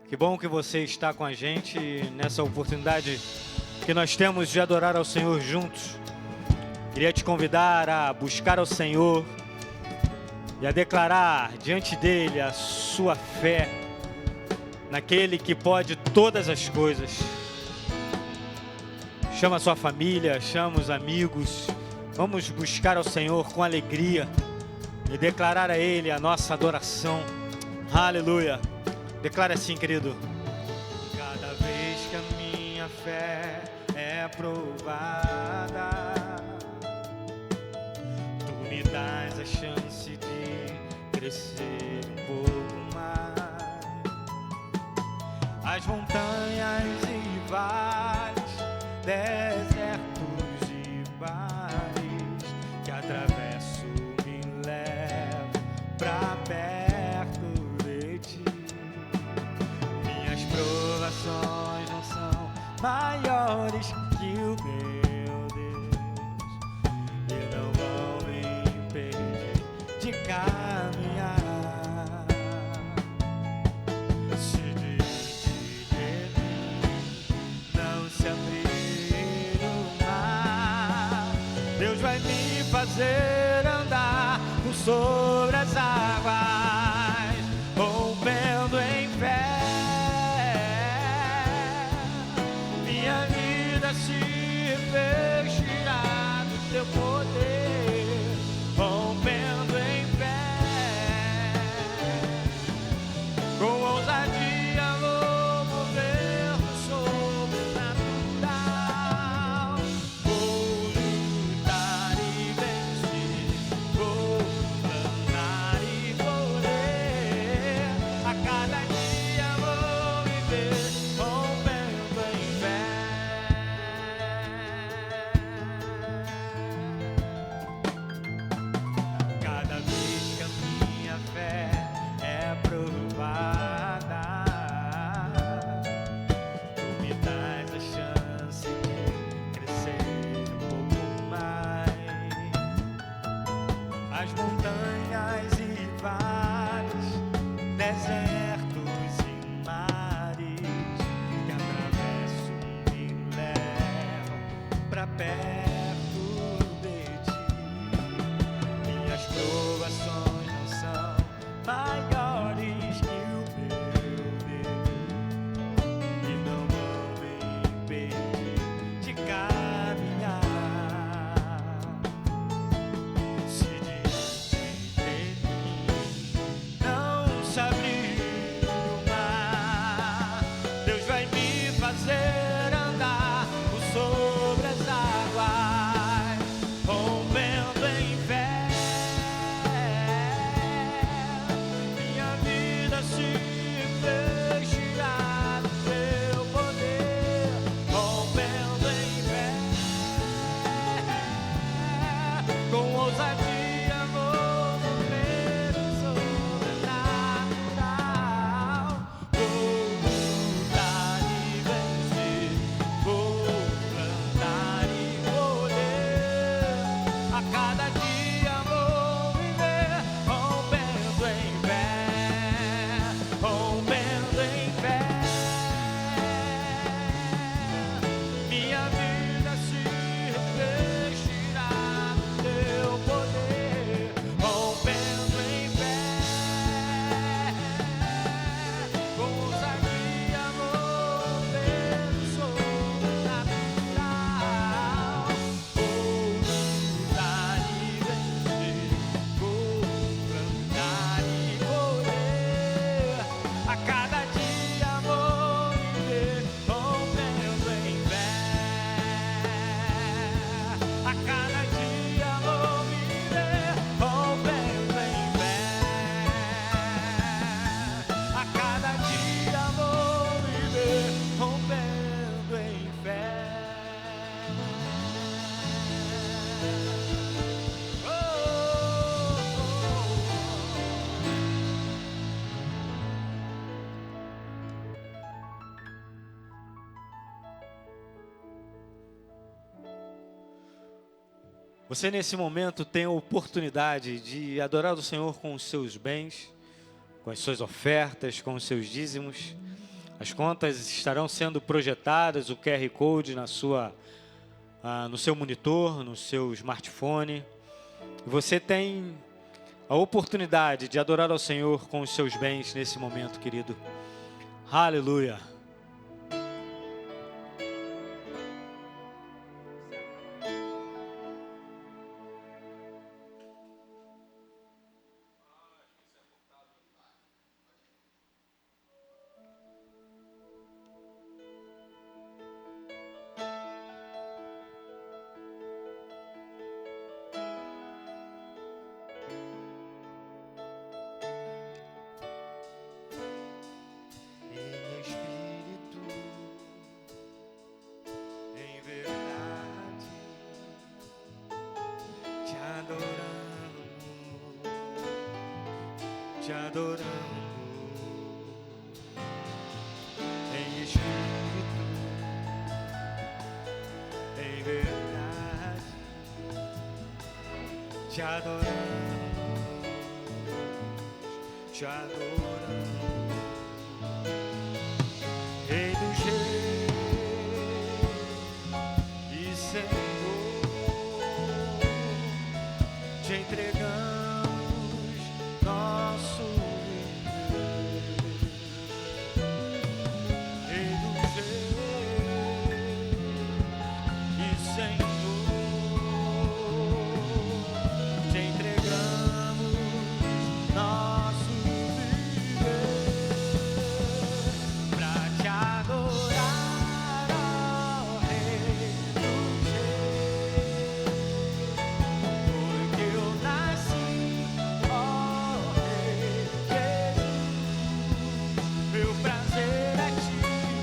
Que bom que você está com a gente nessa oportunidade que nós temos de adorar ao Senhor juntos. Queria te convidar a buscar ao Senhor e a declarar diante dele a sua fé naquele que pode todas as coisas. Chama a sua família, chama os amigos. Vamos buscar ao Senhor com alegria e declarar a Ele a nossa adoração. Aleluia. Declare assim, querido. Cada vez que a minha fé é provada, tu me dás a chance de crescer um pouco mais. As montanhas e vales, desertos e mares que atravesso me levam pra perto de ti. Minhas provações não são maiores que o meu Deus e não vão me impedir de caminhar. Se diante de mim não se abrir o mar, Deus vai me fazer andar por sobre as águas, rompendo em fé. Minha vida se revestirá do teu poder, rompendo em fé. Com ousadia vou mover no sobrenatural. Vou lutar e vencer, vou plantar e colher. A cada dia vou viver rompendo em fé. Cada vez que a minha fé é provada, tu me dás a chance de crescer um pouco mais. As montanhas e vales, desertos e mares que atravesso me levam pra perto de ti. Minhas provações não são maiores que o meu Deus e não vão me impedir de caminhar. Se diante de mim não se abrir o mar, Deus vai me fazer andar por sobre as águas, rompendo em fé. Minha vida se vestirá do teu poder, rompendo em fé. Com ousadia vou mover o sobrenatural. Vou lutar e vencer, vou plantar e colher. A cada dia vou viver rompendo em fé, rompendo em fé. Minha vida se revestirá do teu poder, rompendo em fé. Com ousadia vou ver o sobrenatural. Vou lutar e vencer, vou plantar e colher. A cada dia vou viver rompendo em fé. A cada dia vou viver rompendo em fé. A cada dia vou viver rompendo em fé. Você nesse momento tem a oportunidade de adorar o Senhor com os seus bens, com as suas ofertas, com os seus dízimos. As contas estarão sendo projetadas, o QR Code no seu monitor, no seu smartphone. Você tem a oportunidade de adorar ao Senhor com os seus bens nesse momento, querido. Aleluia. Te adoramos em espírito, em verdade. Te adoramos, te adoramos, Rei dos Reis e Senhor. Te entregamos nosso viver, Rei dos Reis e Senhor. Te entregamos nosso viver pra te adorar, ó Rei dos Reis, porque eu nasci, ó Rei Jesus. Meu prazer é te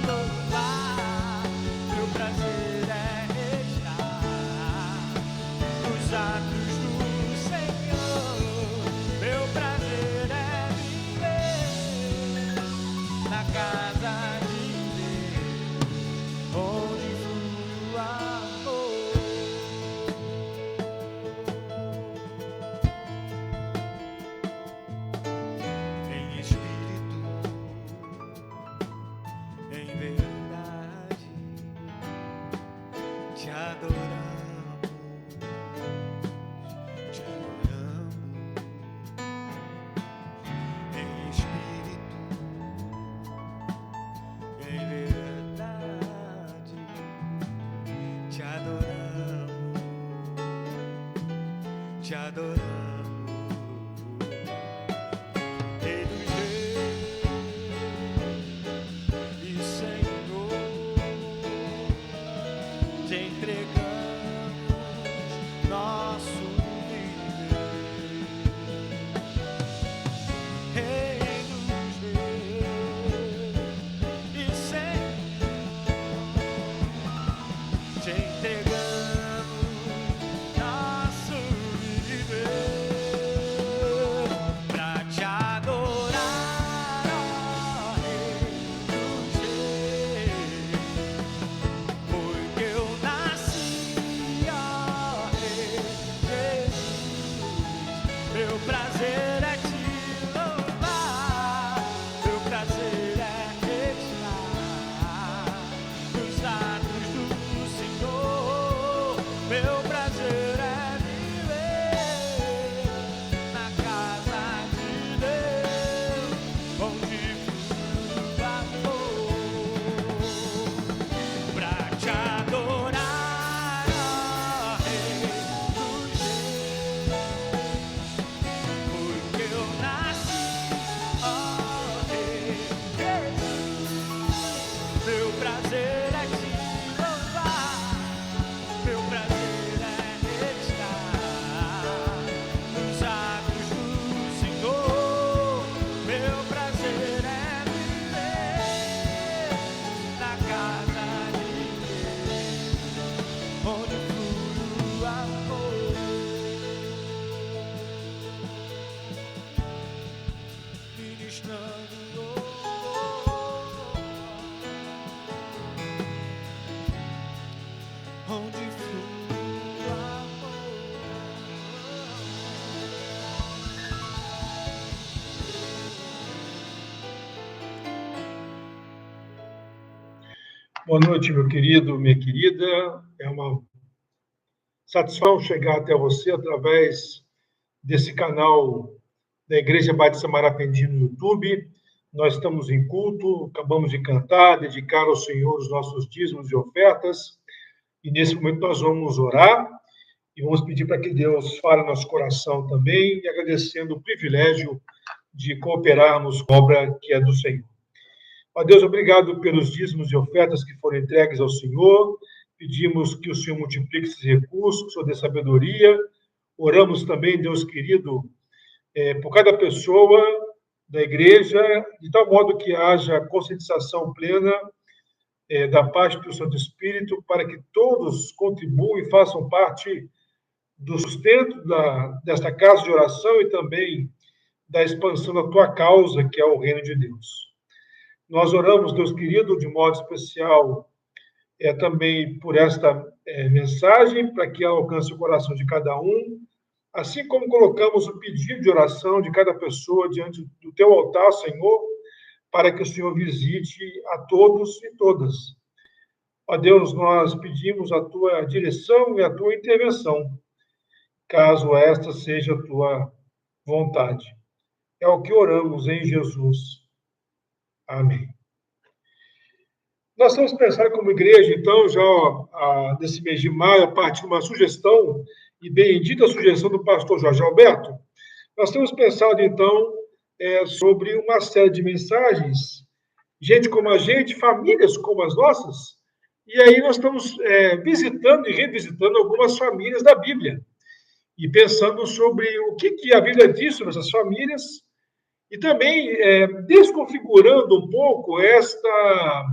louvar, meu prazer é estar nos atos do Senhor. Meu prazer é viver na casa de Deus, onde flui o amor. Em espírito, em verdade, te adoramos, te adoramos. Em espírito, em verdade, te adoramos, te adoramos. Rei dos Reis e Senhor, te entregamos nosso viver, Rei dos Reis e Senhor. Te entregamos nosso viver pra te adorar, ó Rei dos Reis, porque eu nasci, ó Rei Jesus. Meu prazer é te louvar, meu prazer é estar nos atos do Senhor. Meu prazer é viver na casa de Deus, onde flui o amor, pra te adorar, ó Rei dos Reis, Boa noite, meu querido, minha querida. É uma satisfação chegar até você através desse canal da Igreja Batista Marapendi no YouTube. Nós estamos em culto, acabamos de cantar, dedicar ao Senhor os nossos dízimos e ofertas. E nesse momento nós vamos orar e vamos pedir para que Deus fale no nosso coração também, e agradecendo o privilégio de cooperarmos com a obra que é do Senhor. Ó Deus, obrigado pelos dízimos e ofertas que foram entregues ao Senhor. Pedimos que o Senhor multiplique esses recursos, que o Senhor dê sabedoria. Oramos também, Deus querido, por cada pessoa da igreja, de tal modo que haja conscientização plena da parte do Santo Espírito, para que todos contribuam e façam parte do sustento desta casa de oração e também da expansão da tua causa, que é o reino de Deus. Nós oramos, Deus querido, de modo especial, também por esta mensagem, para que ela alcance o coração de cada um, assim como colocamos o pedido de oração de cada pessoa diante do teu altar, Senhor, para que o Senhor visite a todos e todas. Ó Deus, nós pedimos a tua direção e a tua intervenção, caso esta seja a tua vontade. É o que oramos em Jesus. Amém. Nós estamos pensando como igreja, então, já nesse mês de maio, a partir de uma sugestão, e bendita sugestão do pastor Jorge Alberto, nós temos pensado, então, sobre uma série de mensagens, gente como a gente, famílias como as nossas, e aí nós estamos visitando e revisitando algumas famílias da Bíblia, e pensando sobre o que a Bíblia diz sobre essas famílias, e também desconfigurando um pouco esta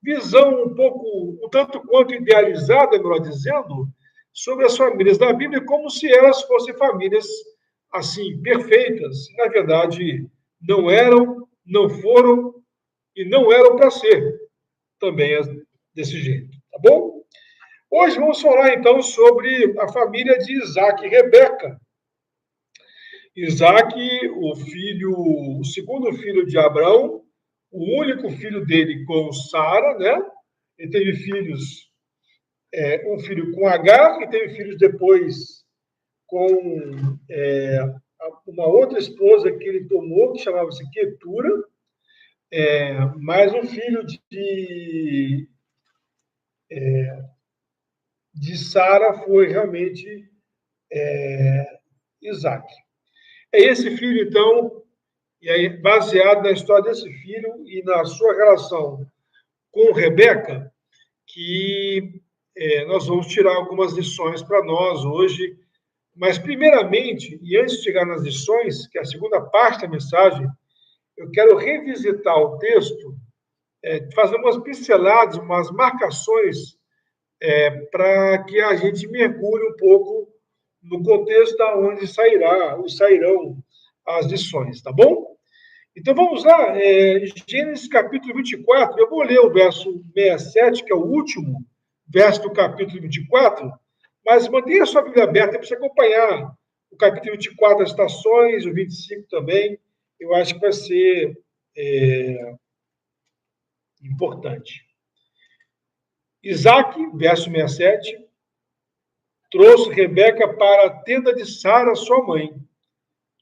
visão um pouco, um tanto quanto idealizada, melhor dizendo, sobre as famílias da Bíblia, como se elas fossem famílias, assim, perfeitas. Na verdade, não eram, não foram e não eram para ser também desse jeito, tá bom? Hoje vamos falar, então, sobre a família de Isaac e Rebeca. Isaac, o segundo filho de Abraão, o único filho dele com Sara, né? Ele teve filhos, um filho com Agar, e teve filhos depois com uma outra esposa que ele tomou, que chamava-se Quetura, mais um filho de Sara foi realmente Isaac. É esse filho, então, e aí, baseado na história desse filho e na sua relação com Rebeca, que nós vamos tirar algumas lições para nós hoje. Mas, primeiramente, e antes de chegar nas lições, que é a segunda parte da mensagem, eu quero revisitar o texto, fazer umas pinceladas, umas marcações, para que a gente mergulhe um pouco no contexto da onde sairão as lições, tá bom? Então vamos lá, Gênesis capítulo 24, eu vou ler o verso 67, que é o último verso do capítulo 24, mas mantenha a sua Bíblia aberta para você acompanhar o capítulo 24, as estações, o 25 também, eu acho que vai ser importante. Isaac, verso 67, trouxe Rebeca para a tenda de Sara, sua mãe.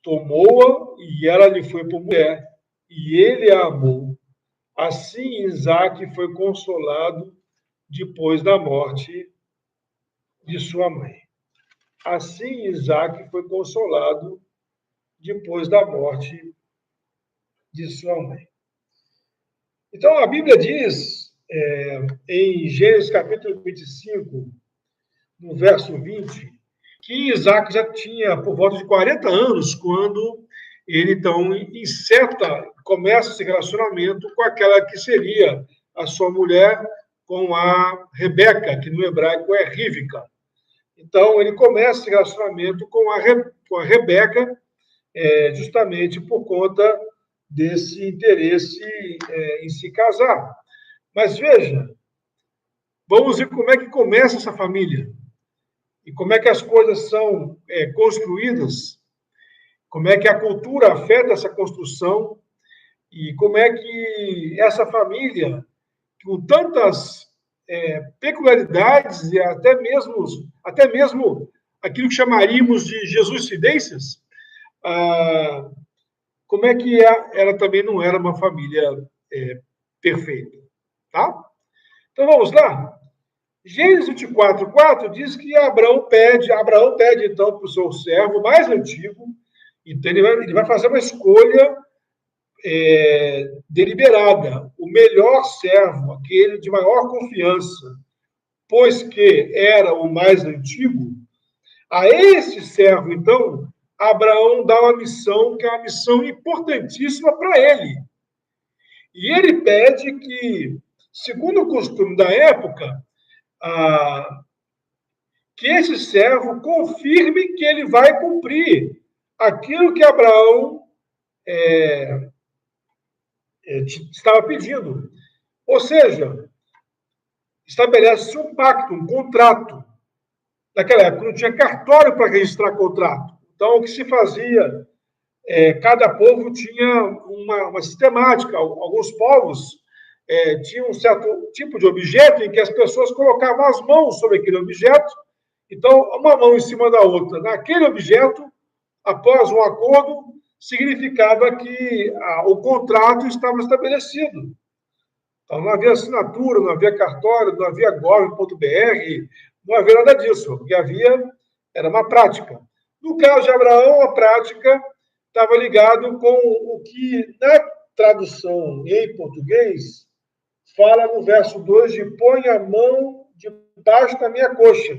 Tomou-a e ela lhe foi por mulher, e ele a amou. Assim Isaac foi consolado depois da morte de sua mãe. Assim Isaac foi consolado depois da morte de sua mãe. Então a Bíblia diz, em Gênesis capítulo 25, no verso 20, que Isaac já tinha por volta de 40 anos quando ele, então, começa esse relacionamento com aquela que seria a sua mulher, com a Rebeca, que no hebraico é Rívika. Então, ele começa esse relacionamento com a Rebeca, justamente por conta desse interesse em se casar. Mas veja, vamos ver como é que começa essa família. E como é que as coisas são construídas, como é que a cultura afeta essa construção, e como é que essa família, com tantas peculiaridades e até mesmo aquilo que chamaríamos de jesuicidências, como é que ela também não era uma família perfeita, tá? Então vamos lá. Gênesis 24:4 diz que Abraão pede então para o seu servo mais antigo, então ele vai fazer uma escolha deliberada, o melhor servo, aquele de maior confiança, pois que era o mais antigo. A esse servo, então, Abraão dá uma missão que é uma missão importantíssima para ele. E ele pede que, segundo o costume da época, que esse servo confirme que ele vai cumprir aquilo que Abraão estava pedindo. Ou seja, estabelece um pacto, um contrato. Naquela época não tinha cartório para registrar contrato. Então, o que se fazia, cada povo tinha uma sistemática. Alguns povos tinham um certo tipo de objeto em que as pessoas colocavam as mãos sobre aquele objeto. Então, uma mão em cima da outra. Naquele objeto, após um acordo, significava que o contrato estava estabelecido. Então, não havia assinatura, não havia cartório, não havia gov.br, não havia nada disso. O que havia era uma prática. No caso de Abraão, a prática estava ligado com o que, na tradução em português, fala no verso 2 de põe a mão debaixo da minha coxa.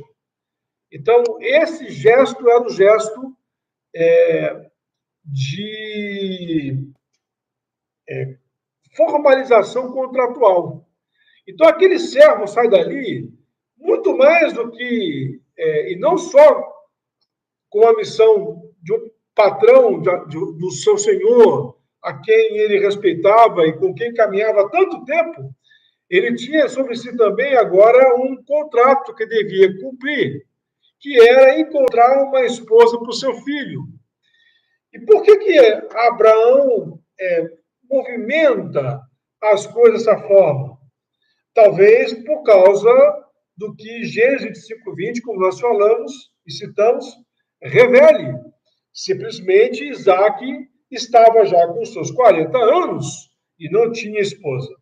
Então, esse gesto era um gesto de formalização contratual. Então, aquele servo sai dali muito mais do que, e não só com a missão de um patrão, do seu senhor, a quem ele respeitava e com quem caminhava há tanto tempo, ele tinha sobre si também agora um contrato que devia cumprir, que era encontrar uma esposa para o seu filho. E por que Abraão movimenta as coisas dessa forma? Talvez por causa do que Gênesis 25:20, como nós falamos e citamos, revele. Simplesmente Isaac estava já com seus 40 anos e não tinha esposa.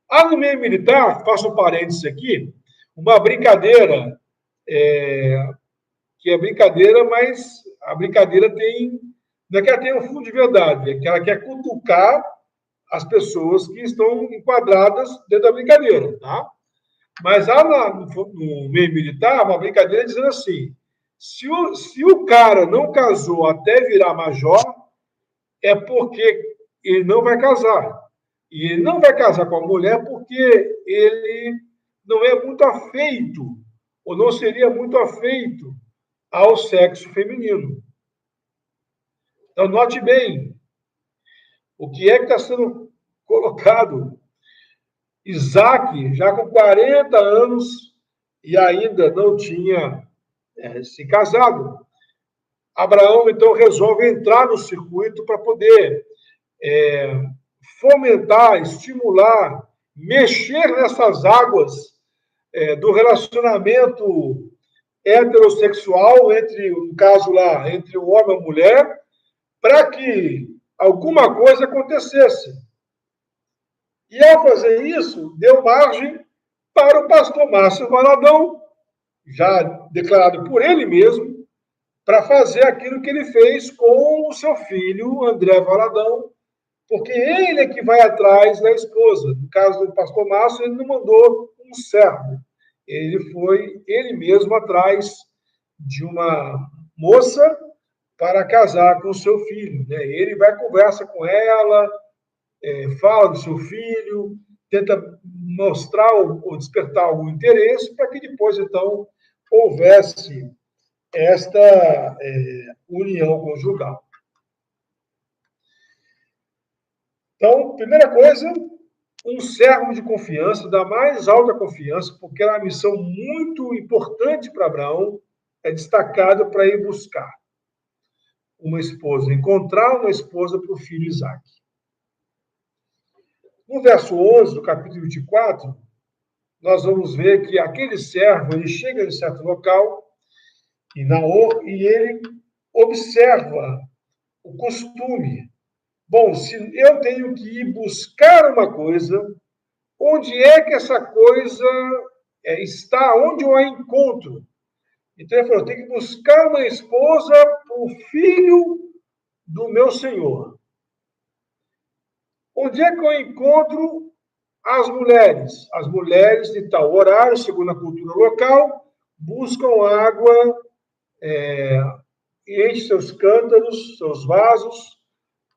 Há no meio militar, faço um parênteses aqui, uma brincadeira, que é brincadeira, mas a brincadeira não é que ela tem um fundo de verdade, é que ela quer cutucar as pessoas que estão enquadradas dentro da brincadeira, tá? Mas há no meio militar uma brincadeira dizendo assim, se o cara não casou até virar major, é porque ele não vai casar. E ele não vai casar com a mulher porque ele não é muito afeito, ou não seria muito afeito ao sexo feminino. Então, note bem, o que é que está sendo colocado? Isaac, já com 40 anos, e ainda não tinha se casado. Abraão, então, resolve entrar no circuito para poder fomentar, estimular, mexer nessas águas do relacionamento heterossexual no caso lá, entre o homem e a mulher, para que alguma coisa acontecesse. E, ao fazer isso, deu margem para o pastor Márcio Valadão, já declarado por ele mesmo, para fazer aquilo que ele fez com o seu filho, André Valadão, porque ele é que vai atrás da esposa. No caso do pastor Márcio, ele não mandou um servo. Ele foi ele mesmo atrás de uma moça para casar com o seu filho. Né? Ele vai conversa com ela, fala do seu filho, tenta mostrar ou despertar algum interesse para que depois, então, houvesse esta união conjugal. Então, primeira coisa, um servo de confiança, da mais alta confiança, porque era uma missão muito importante para Abraão, é destacado para ir buscar uma esposa, encontrar uma esposa para o filho Isaac. No verso 11 do capítulo 24, nós vamos ver que aquele servo, ele chega em certo local e ele observa o costume. Bom, se eu tenho que ir buscar uma coisa, onde é que essa coisa está? Onde eu a encontro? Então ele falou, eu tenho que buscar uma esposa para o filho do meu senhor. Onde é que eu encontro as mulheres? As mulheres, de tal horário, segundo a cultura local, buscam água, enchem seus cântaros, seus vasos,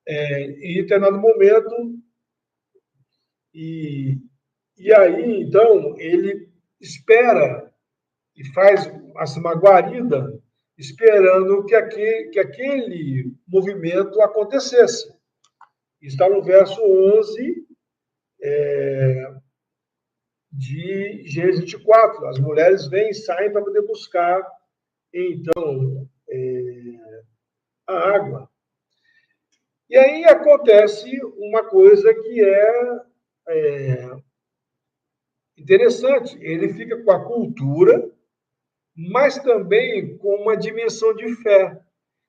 em determinado momento, e aí, então, ele espera e faz assim, uma guarida, esperando que aquele movimento acontecesse. Está no verso 11 de Gênesis 24. As mulheres vêm e saem para poder buscar, então, a água. E aí acontece uma coisa que é interessante. Ele fica com a cultura, mas também com uma dimensão de fé.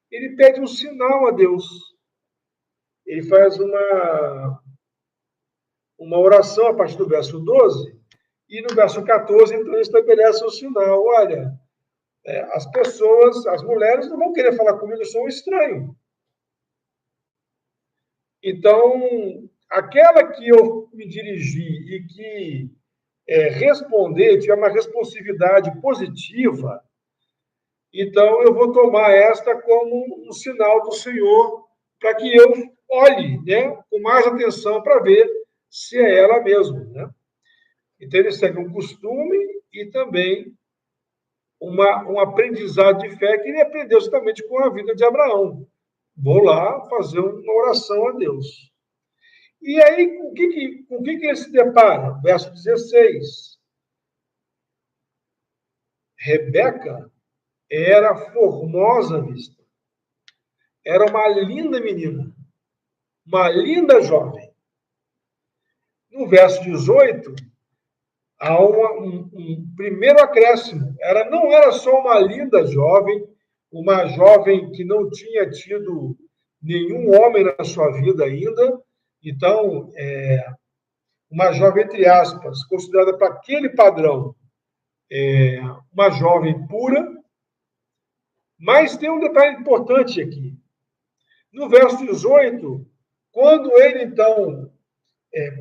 Ele pede um sinal a Deus. Ele faz uma oração a partir do verso 12, e no verso 14, então, ele estabelece um sinal. Olha, as pessoas, as mulheres não vão querer falar comigo, eu sou um estranho. Então, aquela que eu me dirigi e que responder, tiver uma responsividade positiva, então eu vou tomar esta como um sinal do Senhor para que eu olhe, né, com mais atenção para ver se é ela mesma, né? Então ele segue um costume e também um aprendizado de fé que ele aprendeu justamente com a vida de Abraão. Vou lá fazer uma oração a Deus. E aí, com o que ele se depara? Verso 16. Rebeca era formosa à vista. Era uma linda menina. Uma linda jovem. No verso 18, há um primeiro acréscimo. Ela não era só uma linda jovem, uma jovem que não tinha tido nenhum homem na sua vida ainda. Então, uma jovem, entre aspas, considerada para aquele padrão, uma jovem pura. Mas tem um detalhe importante aqui. No verso 18, quando ele, então,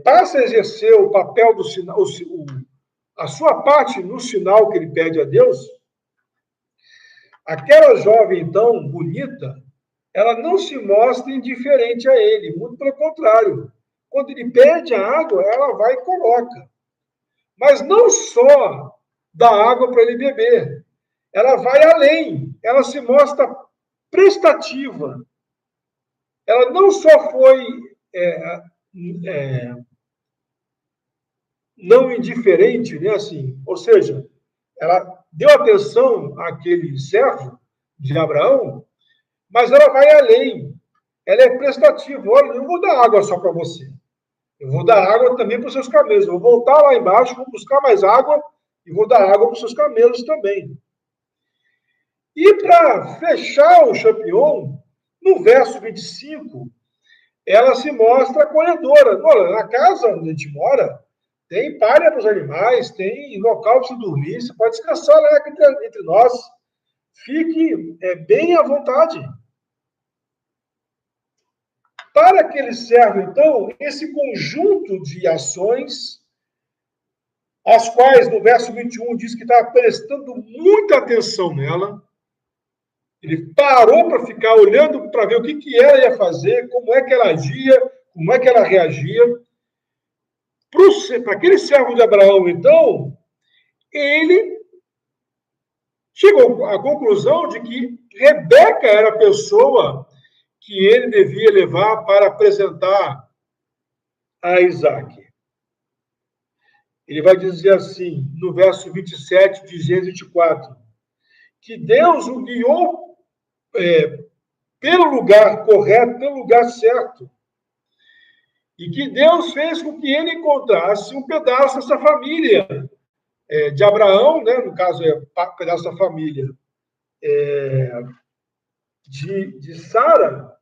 passa a exercer o papel do sinal, a sua parte no sinal que ele pede a Deus, aquela jovem, então, bonita, ela não se mostra indiferente a ele, muito pelo contrário. Quando ele pede a água, ela vai e coloca. Mas não só dá água para ele beber, ela vai além, ela se mostra prestativa. Ela não só foi não indiferente, né, assim, ou seja, ela deu atenção àquele servo de Abraão, mas ela vai além. Ela é prestativa. Olha, eu não vou dar água só para você. Eu vou dar água também para os seus camelos. Eu vou voltar lá embaixo, vou buscar mais água e vou dar água para os seus camelos também. E para fechar o champignon, no verso 25, ela se mostra acolhedora. Olha, na casa onde a gente mora, tem palha para os animais, tem local para você dormir, você pode descansar lá entre nós. Fique bem à vontade. Para aquele servo, então, esse conjunto de ações, as quais no verso 21 diz que estava prestando muita atenção nela, ele parou para ficar olhando para ver o que ela ia fazer, como é que ela agia, como é que ela reagia. Para aquele servo de Abraão, então, ele chegou à conclusão de que Rebeca era a pessoa que ele devia levar para apresentar a Isaac. Ele vai dizer assim, no verso 27 de Gênesis 24, que Deus o guiou pelo lugar correto, pelo lugar certo. E que Deus fez com que ele encontrasse um pedaço dessa família de Abraão, né? No caso, é um pedaço da família de Sara.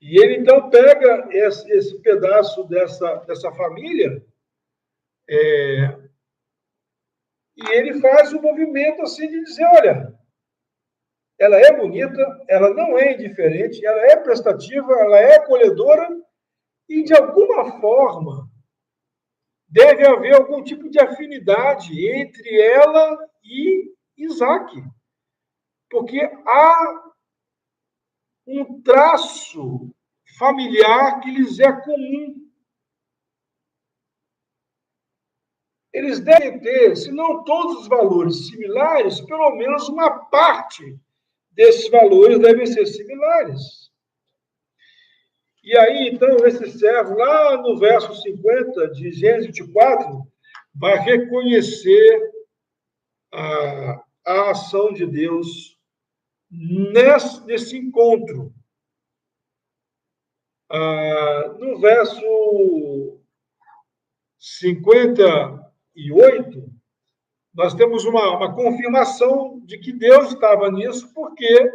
E ele, então, pega esse pedaço dessa família e ele faz um movimento assim de dizer, olha, ela é bonita, ela não é indiferente, ela é prestativa, ela é acolhedora e, de alguma forma, deve haver algum tipo de afinidade entre ela e Isaac. Porque há um traço familiar que lhes é comum. Eles devem ter, se não todos os valores similares, pelo menos uma parte desses valores devem ser similares. E aí, então, esse servo, lá no verso 50 de Gênesis 24, vai reconhecer a ação de Deus nesse encontro. No verso 58, nós temos uma confirmação de que Deus estava nisso, porque,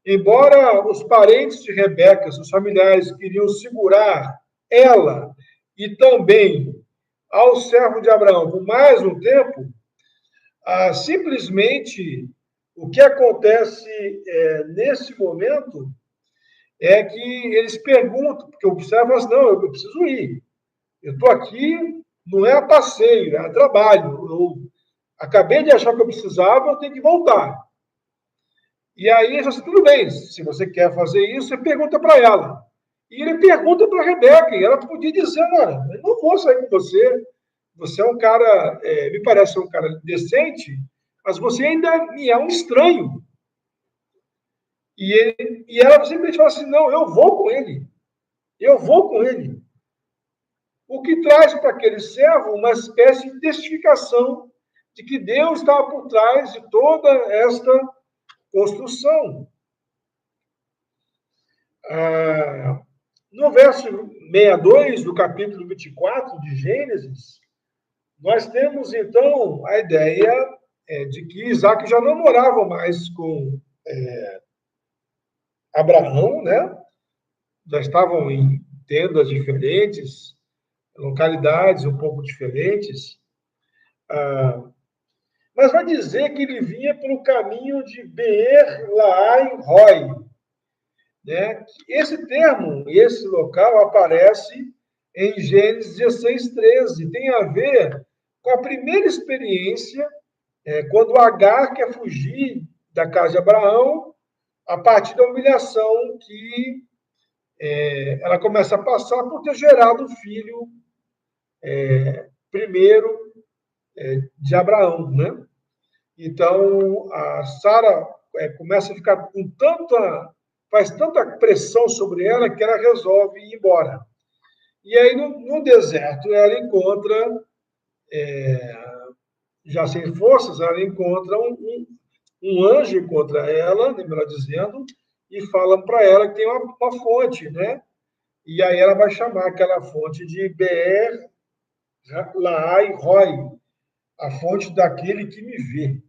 embora os parentes de Rebeca, os familiares, queriam segurar ela e também ao servo de Abraão por mais um tempo, simplesmente o que acontece nesse momento é que eles perguntam, porque o servo fala assim, não, eu preciso ir. Eu estou aqui, não é a passeio, é a trabalho. Eu acabei de achar que eu precisava, eu tenho que voltar. E aí ele fala assim, tudo bem, se você quer fazer isso, você pergunta para ela. E ele pergunta para a Rebeca, e ela podia dizer, olha, eu não vou sair com você, você é um cara, me parece um cara decente, mas você ainda me é um estranho. E ela simplesmente fala assim, não, eu vou com ele. Eu vou com ele. O que traz para aquele servo uma espécie de testificação de que Deus estava por trás de toda esta construção. No verso 62 do capítulo 24 de Gênesis, nós temos, então, a ideia de que Isaac já não morava mais com Abraão, né? Já estavam em tendas diferentes, localidades um pouco diferentes, mas vai dizer que ele vinha pelo caminho de Beer-Lahai-Roi. Né? Esse termo, esse local, aparece em Gênesis 16:13. Tem a ver com a primeira experiência, quando Agar quer fugir da casa de Abraão, a partir da humilhação que ela começa a passar por ter gerado o filho primeiro de Abraão, né? Então, a Sara começa a ficar faz tanta pressão sobre ela que ela resolve ir embora. E aí, no deserto, ela encontra, já sem forças, ela encontra um anjo encontra ela, melhor dizendo, e fala para ela que tem uma fonte, né? E aí ela vai chamar aquela fonte de Beer Lahai Roi, a fonte daquele que me vê.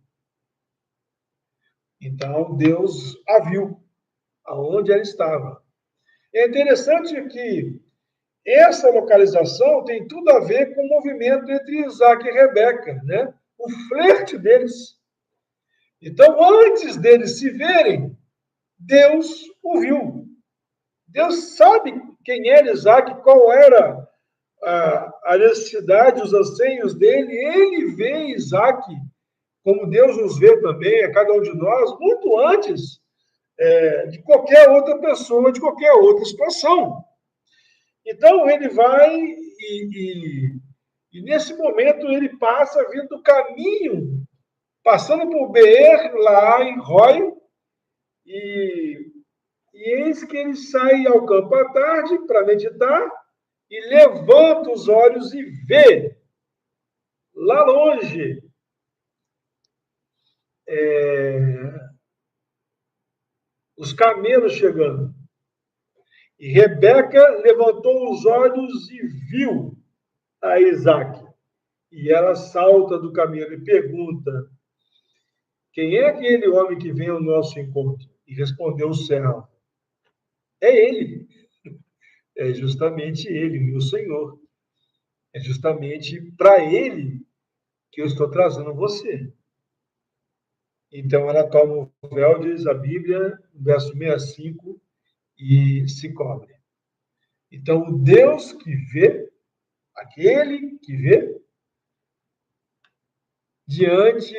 Então, Deus a viu, aonde ela estava. É interessante que essa localização tem tudo a ver com o movimento entre Isaac e Rebeca, né? O flerte deles. Então, antes deles se verem, Deus o viu. Deus sabe quem era Isaac, qual era a necessidade, os anseios dele. Ele vê Isaac como Deus nos vê também, a cada um de nós, muito antes de qualquer outra pessoa, de qualquer outra situação. Então, ele vai e nesse momento ele passa vindo do caminho, passando por Beer, Lahai, Roi, e eis que ele sai ao campo à tarde para meditar e levanta os olhos e vê lá longe os camelos chegando. E Rebeca levantou os olhos e viu a Isaac. E ela salta do camelo e pergunta: quem é aquele homem que vem ao nosso encontro? E respondeu o servo: é ele. É justamente ele, meu Senhor. É justamente para ele que eu estou trazendo você. Então ela toma o véu, diz a Bíblia, verso 65, e se cobre. Então o Deus que vê, aquele que vê, diante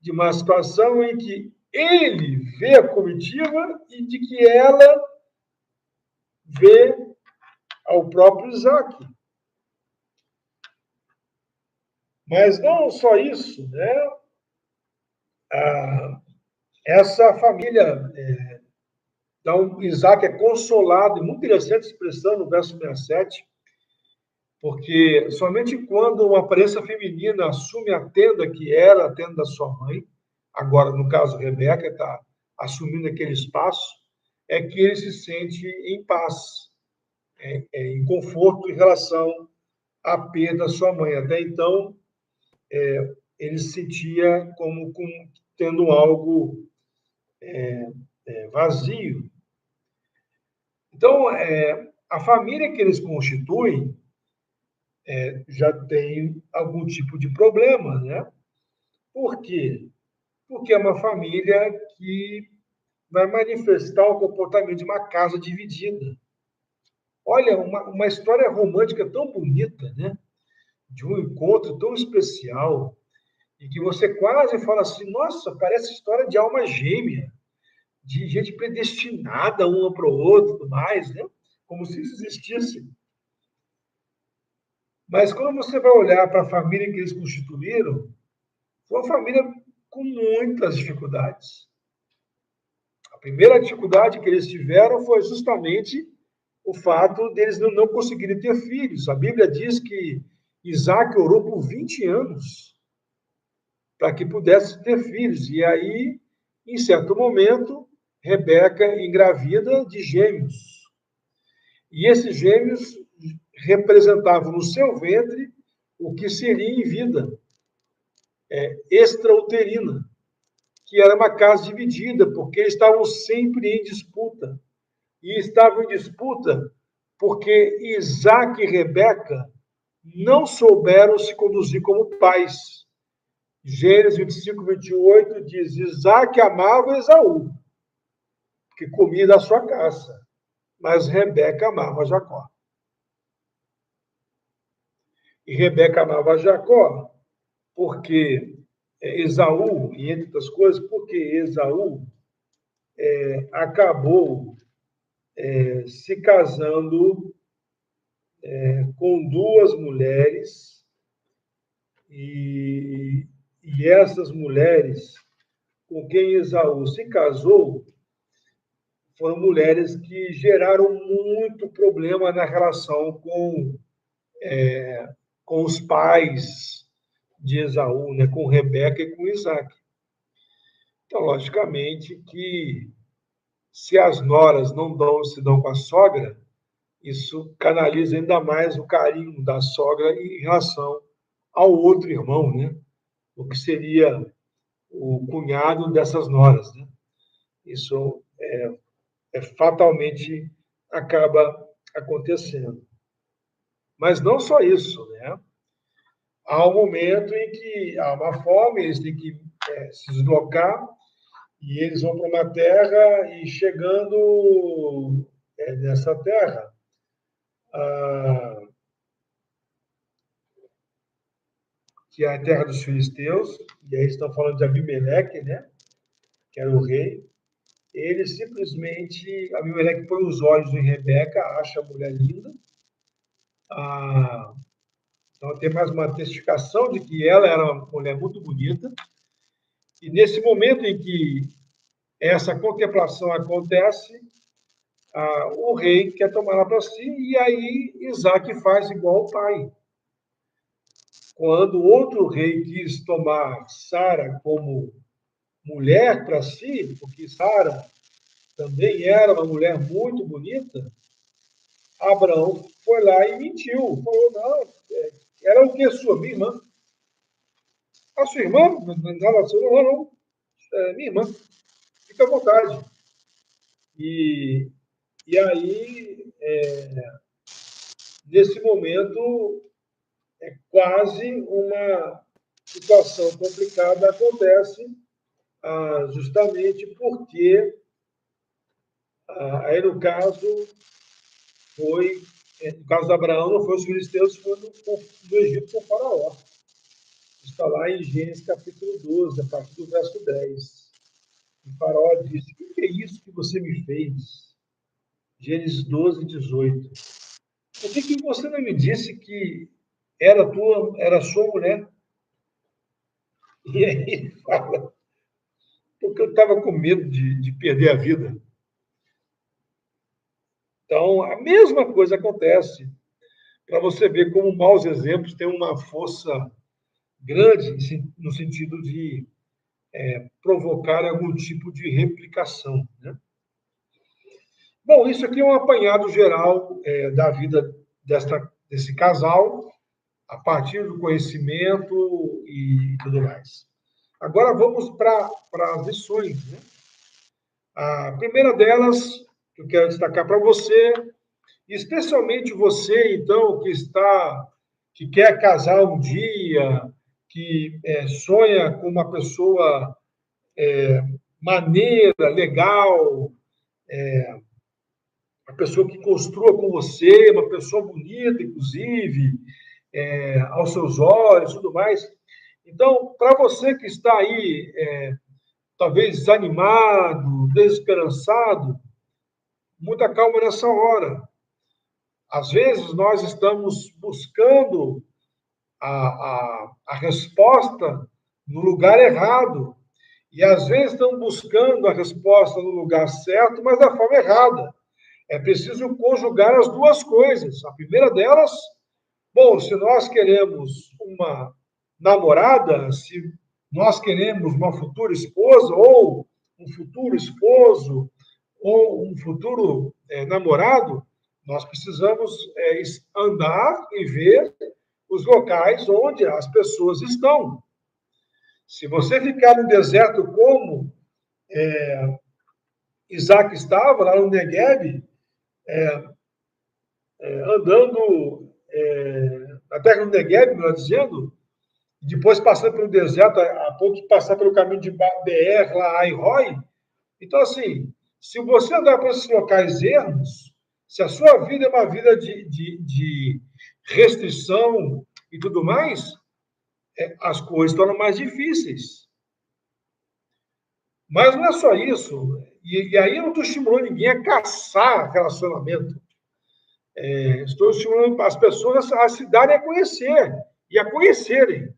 de uma situação em que ele vê a comitiva e de que ela vê ao próprio Isaac. Mas não só isso, né? Essa família, então Isaac é consolado, e muito interessante a expressão no verso 67, porque somente quando uma aparência feminina assume a tenda que era a tenda da sua mãe, agora, no caso, Rebeca está assumindo aquele espaço, é que ele se sente em paz, em conforto em relação à perda da sua mãe. Até então, ele se sentia como tendo algo vazio. Então, a família que eles constituem já tem algum tipo de problema, né? Por quê? Porque é uma família que vai manifestar o comportamento de uma casa dividida. Olha, uma história romântica tão bonita, né? De um encontro tão especial, e que você quase fala assim, nossa, parece história de alma gêmea, de gente predestinada uma para o outro, tudo mais, né? Como se isso existisse. Mas quando você vai olhar para a família que eles constituíram, foi uma família com muitas dificuldades. A primeira dificuldade que eles tiveram foi justamente o fato deles não conseguirem ter filhos. A Bíblia diz que Isaac orou por 20 anos para que pudesse ter filhos. E aí, em certo momento, Rebeca engravida de gêmeos. E esses gêmeos representavam no seu ventre o que seria em vida, extrauterina, que era uma casa dividida, porque eles estavam sempre em disputa. E estavam em disputa porque Isaac e Rebeca não souberam se conduzir como pais. Gênesis 25, 28 diz: Isaac amava Esaú, que comia da sua caça, mas Rebeca amava Jacó. E Rebeca amava Jacó porque Esaú, e entre outras coisas, porque Esaú acabou se casando com duas mulheres, e essas mulheres com quem Esaú se casou foram mulheres que geraram muito problema na relação com os pais de Esaú, né, com Rebeca e com Isaac. Então, logicamente que se as noras não se dão com a sogra, isso canaliza ainda mais o carinho da sogra em relação ao outro irmão, né? O que seria o cunhado dessas noras, né? Isso fatalmente acaba acontecendo. Mas não só isso, né? Há um momento em que há uma fome, eles têm que se deslocar, e eles vão para uma terra, e chegando nessa terra, que é a terra dos filisteus, e aí estão falando de Abimeleque, né? Que era o rei. Ele simplesmente, Abimeleque põe os olhos em Rebeca, acha a mulher linda. Então tem mais uma testificação de que ela era uma mulher muito bonita. E nesse momento em que essa contemplação acontece, o rei quer tomá-la para si, e aí Isaac faz igual o pai. Quando outro rei quis tomar Sara como mulher para si, porque Sara também era uma mulher muito bonita, Abraão foi lá e mentiu. Falou, não, era o que? Sua minha irmã? A sua irmã? Não, minha irmã. Fica à vontade. E aí, nesse momento, quase uma situação complicada acontece, justamente porque, aí no caso, no caso de Abraão, não foi os filisteus, foi no Egito com o faraó. Está lá em Gênesis capítulo 12, a partir do verso 10. O faraó disse, o que é isso que você me fez? Gênesis 12, 18. Por que você não me disse que era sua mulher? E aí ele fala, porque eu estava com medo de perder a vida. Então, a mesma coisa acontece, para você ver como maus exemplos têm uma força grande no sentido de provocar algum tipo de replicação. Né? Bom, isso aqui é um apanhado geral da vida desse casal, a partir do conhecimento e tudo mais. Agora vamos para as lições. Né? A primeira delas, que eu quero destacar para você, especialmente você, então, que quer casar um dia, que sonha com uma pessoa maneira, legal, uma pessoa que construa com você, uma pessoa bonita, inclusive, aos seus olhos, tudo mais. Então, para você que está aí, talvez desanimado, desesperançado, muita calma nessa hora. Às vezes nós estamos buscando a resposta no lugar errado. E às vezes estamos buscando a resposta no lugar certo, mas da forma errada. É preciso conjugar as duas coisas. A primeira delas, bom, se nós queremos uma namorada, se nós queremos uma futura esposa, ou um futuro esposo, ou um futuro namorado, nós precisamos andar e ver os locais onde as pessoas estão. Se você ficar no deserto como Isaac estava, lá no Negueb, andando na terra do Negueb, melhor dizendo, e depois passando pelo deserto, a ponto de passar pelo caminho de Beer, lá em Roi. Então, assim, se você andar por esses locais ermos, se a sua vida é uma vida de restrição e tudo mais, as coisas tornam mais difíceis. Mas não é só isso. E aí eu não estou estimulando ninguém a caçar relacionamento. Estou estimulando as pessoas a se darem a conhecer e a conhecerem,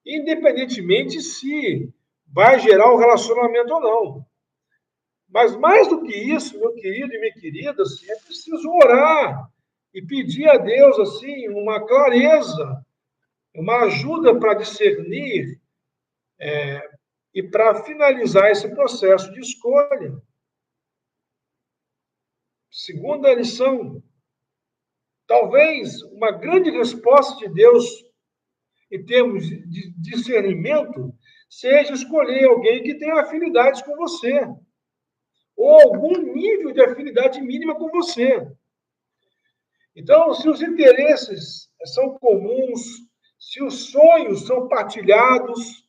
independentemente se vai gerar um relacionamento ou não. Mas mais do que isso, meu querido e minha querida, assim, é preciso orar e pedir a Deus assim uma clareza, uma ajuda para discernir e para finalizar esse processo de escolha. Segunda lição, talvez uma grande resposta de Deus em termos de discernimento seja escolher alguém que tenha afinidades com você, ou algum nível de afinidade mínima com você. Então, se os interesses são comuns, se os sonhos são partilhados,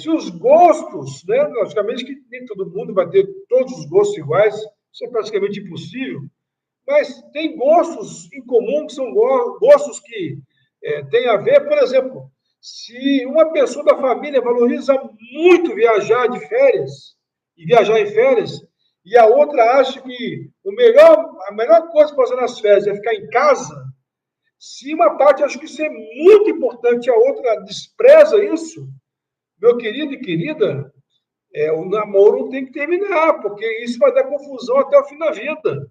se os gostos, né, logicamente que nem todo mundo vai ter todos os gostos iguais, isso é praticamente impossível, mas tem gostos em comum que são gostos que têm a ver, por exemplo, se uma pessoa da família valoriza muito viajar de férias, e viajar em férias, e a outra acha que a melhor coisa para fazer nas férias é ficar em casa, se uma parte acha que isso é muito importante e a outra despreza isso, meu querido e querida, o namoro tem que terminar, porque isso vai dar confusão até o fim da vida.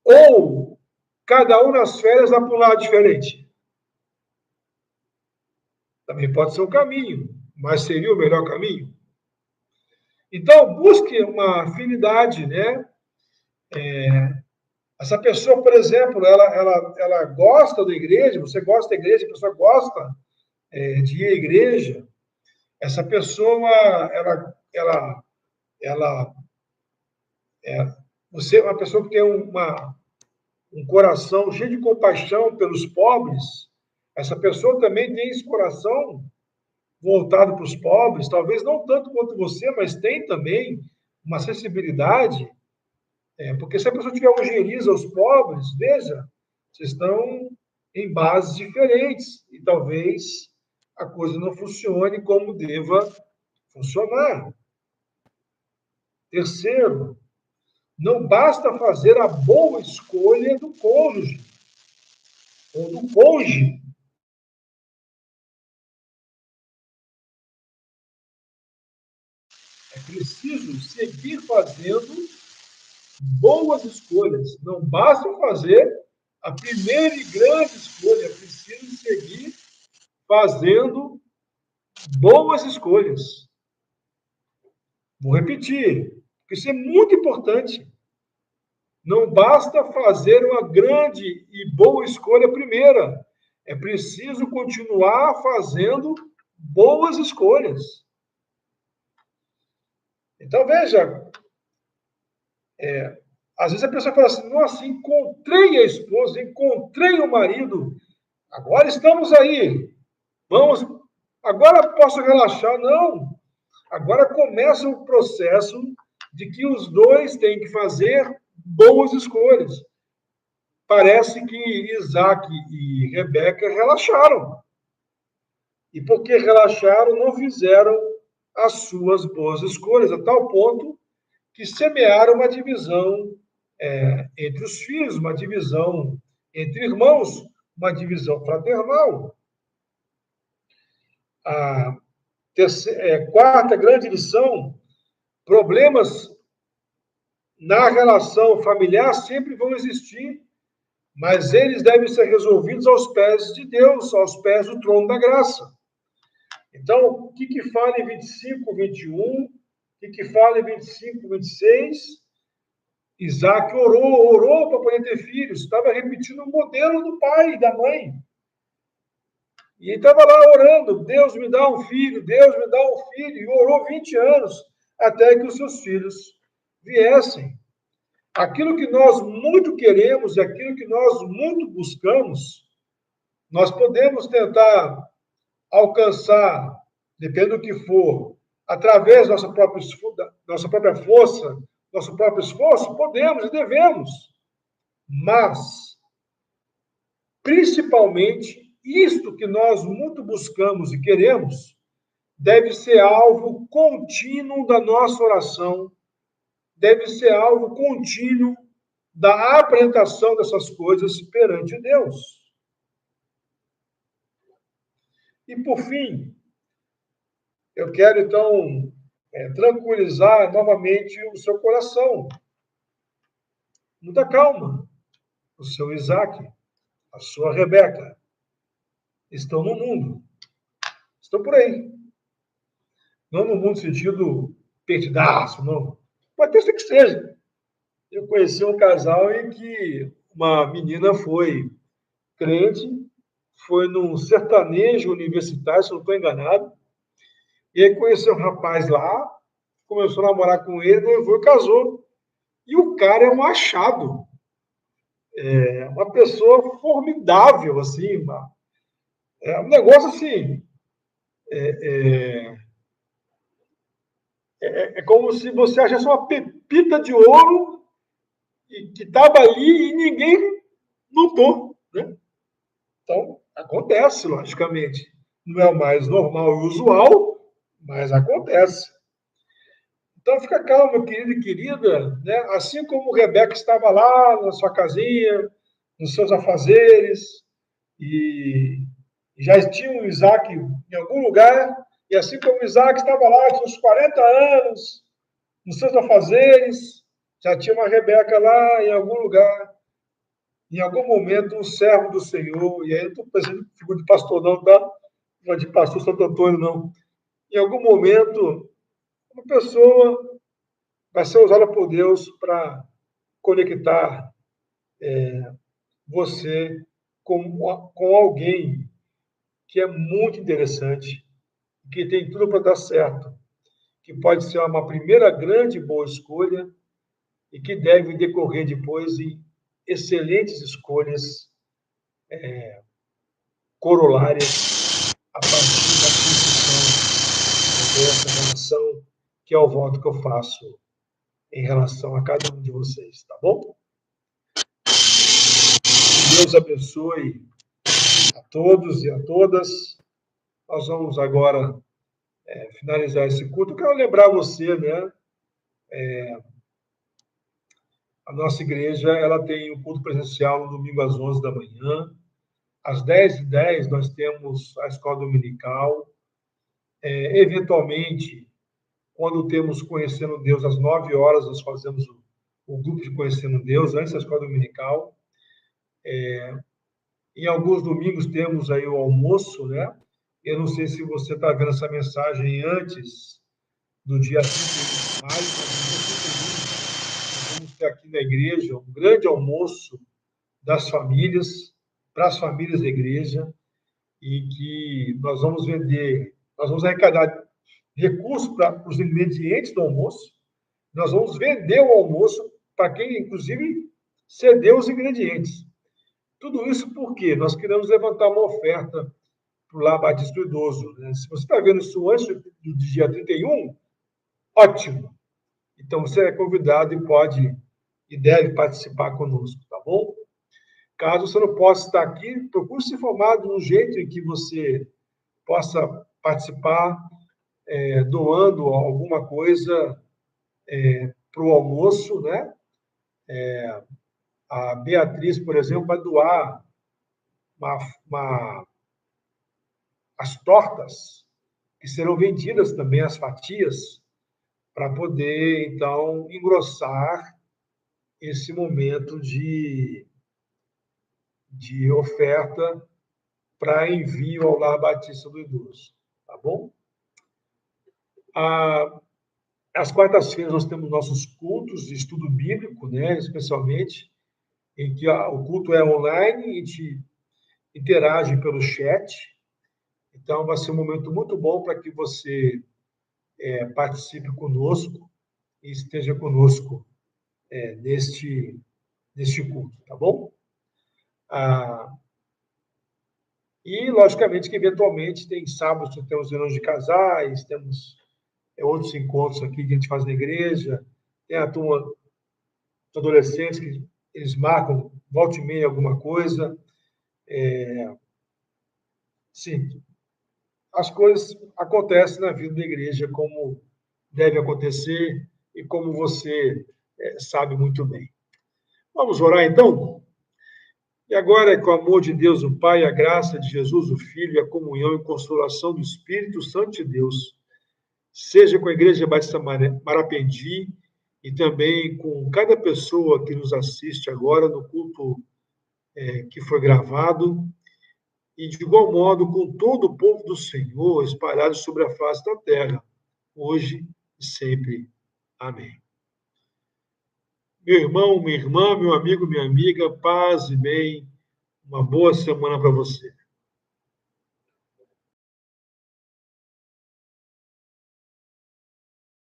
Ou cada um nas férias vai para um lado diferente. Também pode ser um caminho, mas seria o melhor caminho? Então, busque uma afinidade, né? Essa pessoa, por exemplo, ela gosta da igreja, você gosta da igreja, a pessoa gosta de ir à igreja, essa pessoa, ela você é uma pessoa que tem um coração cheio de compaixão pelos pobres, essa pessoa também tem esse coração voltado para os pobres, talvez não tanto quanto você, mas tem também uma sensibilidade, porque se a pessoa tiver ojeriza aos pobres, veja, vocês estão em bases diferentes e talvez a coisa não funcione como deva funcionar. Terceiro, não basta fazer a boa escolha do cônjuge ou do cônjuge. É preciso seguir fazendo boas escolhas. Não basta fazer a primeira e grande escolha, é preciso seguir fazendo boas escolhas. Vou repetir, porque isso é muito importante. Não basta fazer uma grande e boa escolha primeira. É preciso continuar fazendo boas escolhas. Então, veja, às vezes a pessoa fala assim, nossa, encontrei a esposa, encontrei o marido, agora estamos aí, vamos, agora posso relaxar. Não, agora começa o processo de que os dois têm que fazer boas escolhas. Parece que Isaac e Rebeca relaxaram. E porque relaxaram, não fizeram as suas boas escolhas, a tal ponto que semearam uma divisão entre os filhos, uma divisão entre irmãos, uma divisão fraternal. A quarta grande lição: problemas na relação familiar sempre vão existir, mas eles devem ser resolvidos aos pés de Deus, aos pés do trono da graça. Então, o que fala em 25, 21? O que fala em 25, 26? Isaac orou para poder ter filhos, estava repetindo o modelo do pai e da mãe. E ele estava lá orando, Deus me dá um filho, Deus me dá um filho, e orou 20 anos até que os seus filhos viessem. Aquilo que nós muito queremos e aquilo que nós muito buscamos, nós podemos tentar alcançar, depende do que for, através da nossa própria força, nosso próprio esforço, podemos e devemos. Mas, principalmente, isto que nós muito buscamos e queremos, deve ser alvo contínuo da nossa oração, deve ser alvo contínuo da apresentação dessas coisas perante Deus. E, por fim, eu quero, então, tranquilizar novamente o seu coração. Muita calma. O seu Isaac, a sua Rebeca, estão no mundo. Estão por aí. Não no mundo no sentido perdidaço, não. Pode ter que seja. Eu conheci um casal em que uma menina foi crente, foi num sertanejo universitário, se não estou enganado, e aí conheceu um rapaz lá, começou a namorar com ele, noivou e casou. E o cara é um achado. É uma pessoa formidável, assim, um negócio assim. É como se você achasse uma pepita de ouro que estava ali e ninguém notou, né? Então, acontece, logicamente. Não é o mais normal e usual, mas acontece. Então, fica calmo, querido e querida, né? Assim como Rebeca estava lá na sua casinha, nos seus afazeres, e já tinha o Isaac em algum lugar, e assim como Isaac estava lá, tinha uns 40 anos, nos seus afazeres, já tinha uma Rebeca lá em algum lugar, em algum momento, um servo do Senhor, e aí eu estou pensando em figura de pastor não, tá? Não é de pastor Santo Antônio, não. Em algum momento, Uma pessoa vai ser usada por Deus para conectar você com alguém que é muito interessante, que tem tudo para dar certo, que pode ser uma primeira grande boa escolha e que deve decorrer depois em excelentes escolhas corolárias a partir da construção dessa relação, que é o voto que eu faço em relação a cada um de vocês, tá bom? Que Deus abençoe a todos e a todas. Nós vamos agora finalizar esse culto. Eu quero lembrar você, né? A nossa igreja ela tem um culto presencial no domingo às 11 da manhã. Às 10h10 nós temos a escola dominical. Eventualmente, quando temos Conhecendo Deus às 9 horas, nós fazemos o grupo de Conhecendo Deus antes da escola dominical. Em alguns domingos temos aí o almoço, né? Eu não sei se você está vendo essa mensagem antes do dia 31 de maio, mas no dia 31 nós vamos ter aqui na igreja um grande almoço das famílias, para as famílias da igreja, e que nós vamos arrecadar recursos para os ingredientes do almoço, nós vamos vender o almoço para quem, inclusive, cedeu os ingredientes. Tudo isso porque nós queremos levantar uma oferta para o Lar Batista do Idoso. Né? Se você está vendo isso antes do dia 31, ótimo. Então, você é convidado e pode e deve participar conosco, tá bom? Caso você não possa estar aqui, procure se informar de um jeito em que você possa participar, doando alguma coisa para o almoço, né? A Beatriz, por exemplo, vai doar as tortas, que serão vendidas também, as fatias, para poder, então, engrossar esse momento de oferta para envio ao Lar Batista do Idoso, tá bom? Às quartas-feiras nós temos nossos cultos de estudo bíblico, né, especialmente, em que o culto é online, a gente interage pelo chat. Então, vai ser um momento muito bom para que você participe conosco e esteja conosco neste culto, tá bom? E, logicamente, que eventualmente tem sábados, temos reuniões de casais, temos outros encontros aqui que a gente faz na igreja, tem a turma dos adolescentes que eles marcam volta e meia alguma coisa. Sim, as coisas acontecem na vida da igreja como deve acontecer e como você sabe muito bem. Vamos orar, então? E agora, com o amor de Deus, o Pai, a graça de Jesus, o Filho, e a comunhão e consolação do Espírito Santo de Deus, seja com a Igreja Batista Marapendi e também com cada pessoa que nos assiste agora no culto que foi gravado, e de igual modo com todo o povo do Senhor espalhado sobre a face da terra, hoje e sempre. Amém. Meu irmão, minha irmã, meu amigo, minha amiga, paz e bem, uma boa semana para você.